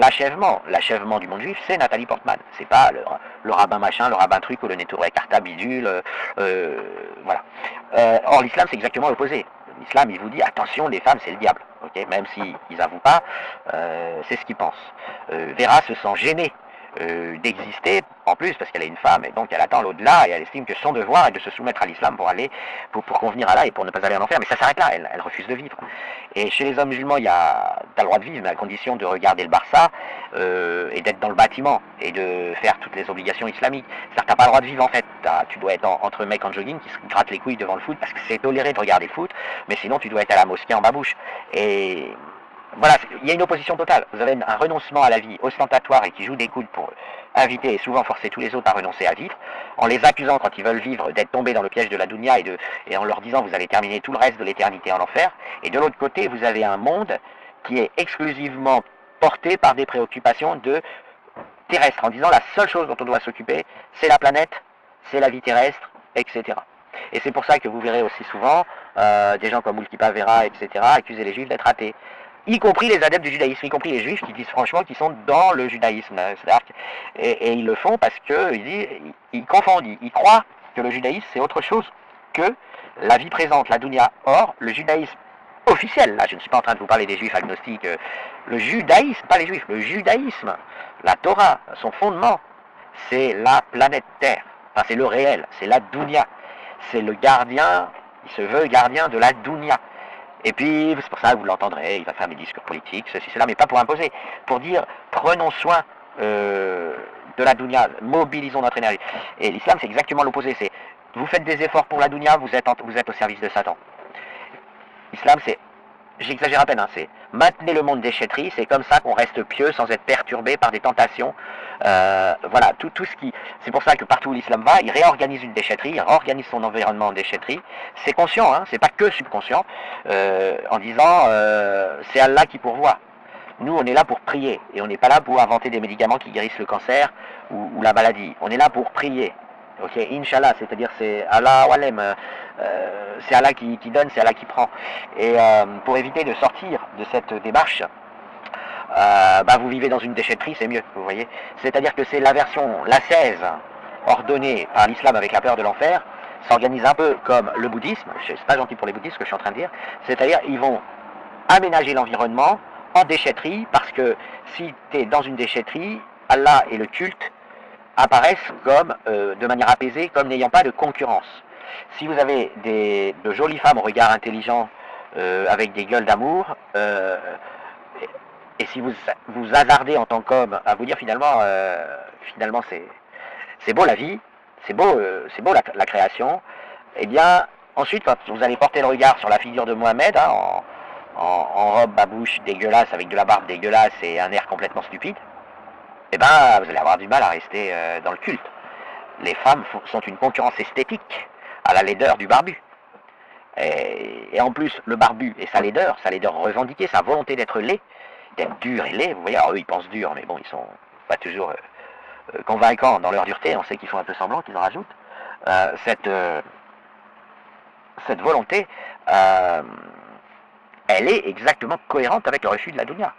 d'achèvement. L'achèvement du monde juif, c'est Nathalie Portman. C'est pas le rabbin machin, le rabbin truc ou le Neturei Karta bidule. Voilà. Or, l'islam, c'est exactement l'opposé. L'islam, il vous dit, attention, les femmes, c'est le diable. Okay, même s'ils n'avouent pas, c'est ce qu'ils pensent. Vera se sent gênée d'exister, en plus, parce qu'elle est une femme, et donc elle attend l'au-delà, et elle estime que son devoir est de se soumettre à l'islam pour aller, pour convenir à Allah et pour ne pas aller en enfer, mais ça s'arrête là, elle refuse de vivre. Et chez les hommes musulmans, t'as le droit de vivre, mais à condition de regarder le Barça, et d'être dans le bâtiment, et de faire toutes les obligations islamiques. C'est-à-dire que t'as pas le droit de vivre, en fait. Tu dois être entre mecs en jogging qui se grattent les couilles devant le foot, parce que c'est toléré de regarder le foot, mais sinon tu dois être à la mosquée en babouche. Et voilà, il y a une opposition totale. Vous avez un renoncement à la vie ostentatoire et qui joue des coudes pour inviter et souvent forcer tous les autres à renoncer à vivre, en les accusant quand ils veulent vivre d'être tombés dans le piège de la dunya et en leur disant vous allez terminer tout le reste de l'éternité en enfer. Et de l'autre côté, vous avez un monde qui est exclusivement porté par des préoccupations de terrestres, en disant la seule chose dont on doit s'occuper, c'est la planète, c'est la vie terrestre, etc. Et c'est pour ça que vous verrez aussi souvent des gens comme Ulkipa Vera, etc., accuser les juifs d'être athées. Y compris les adeptes du judaïsme, y compris les juifs qui disent franchement qu'ils sont dans le judaïsme. Et ils le font parce qu'ils confondent, ils croient que le judaïsme c'est autre chose que la vie présente, la dunya. Or, le judaïsme officiel, là je ne suis pas en train de vous parler des juifs agnostiques, le judaïsme, pas les juifs, le judaïsme, la Torah, son fondement, c'est la planète Terre. Enfin, c'est le réel, c'est la dunya. C'est le gardien, il se veut gardien de la dunya. Et puis, c'est pour ça que vous l'entendrez, il va faire des discours politiques, ceci, cela, mais pas pour imposer, pour dire, prenons soin de la dunya, mobilisons notre énergie. Et l'islam, c'est exactement l'opposé, c'est, vous faites des efforts pour la dunya, vous êtes au service de Satan. L'islam, c'est, j'exagère à peine, hein, c'est, maintenez le monde déchetterie, c'est comme ça qu'on reste pieux sans être perturbé par des tentations. Voilà, tout ce qui... C'est pour ça que partout où l'islam va, il réorganise une déchetterie, il réorganise son environnement en déchetterie. C'est conscient, hein, c'est pas que subconscient, en disant c'est Allah qui pourvoit. Nous, on est là pour prier, et on n'est pas là pour inventer des médicaments qui guérissent le cancer ou la maladie. On est là pour prier. Ok, Inch'Allah, c'est-à-dire c'est Allah Walem, c'est Allah qui donne, c'est Allah qui prend. Et pour éviter de sortir de cette démarche, vous vivez dans une déchetterie, c'est mieux, vous voyez. C'est-à-dire que c'est la version, l'ascèse, ordonnée par l'islam avec la peur de l'enfer, s'organise un peu comme le bouddhisme, c'est pas gentil pour les bouddhistes ce que je suis en train de dire, c'est-à-dire ils vont aménager l'environnement en déchetterie, parce que si tu es dans une déchetterie, Allah et le culte apparaissent comme, de manière apaisée, comme n'ayant pas de concurrence. Si vous avez de jolies femmes au regard intelligent, avec des gueules d'amour, et si vous hasardez en tant qu'homme à vous dire finalement c'est beau la vie, c'est beau la création, eh bien ensuite quand vous allez porter le regard sur la figure de Mohamed, hein, en robe babouche dégueulasse avec de la barbe dégueulasse et un air complètement stupide, eh ben vous allez avoir du mal à rester dans le culte. Les femmes sont une concurrence esthétique à la laideur du barbu. Et en plus, le barbu et sa laideur revendiquée, sa volonté d'être laid, d'être dur et laid, vous voyez, alors eux ils pensent dur, mais bon, ils sont pas toujours convaincants dans leur dureté, on sait qu'ils font un peu semblant, qu'ils en rajoutent. Cette volonté, elle est exactement cohérente avec le refus de la dunya.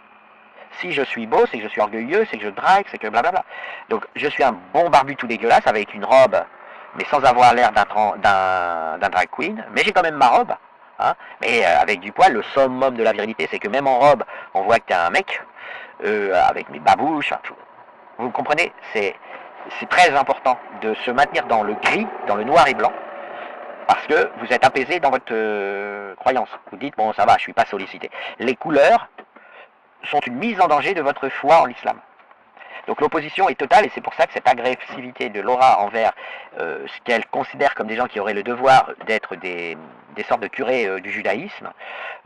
Si je suis beau, c'est que je suis orgueilleux, c'est que je drague, c'est que blablabla. Donc je suis un bon barbu tout dégueulasse avec une robe, mais sans avoir l'air d'un drag queen, mais j'ai quand même ma robe, hein, mais avec du poil, le summum de la virilité, c'est que même en robe, on voit que t'es un mec, avec mes babouches, vous comprenez, c'est très important de se maintenir dans le gris, dans le noir et blanc, parce que vous êtes apaisé dans votre croyance. Vous dites, bon ça va, je suis pas sollicité. Les couleurs sont une mise en danger de votre foi en l'islam. Donc l'opposition est totale, et c'est pour ça que cette agressivité de Laura envers ce qu'elle considère comme des gens qui auraient le devoir d'être des sortes de curés du judaïsme,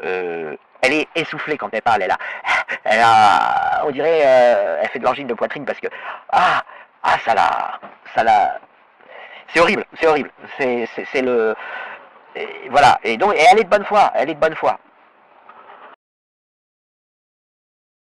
elle est essoufflée quand elle parle, on dirait, elle fait de l'angine de poitrine parce que, ça la, c'est horrible, c'est le, voilà, et donc, et elle est de bonne foi,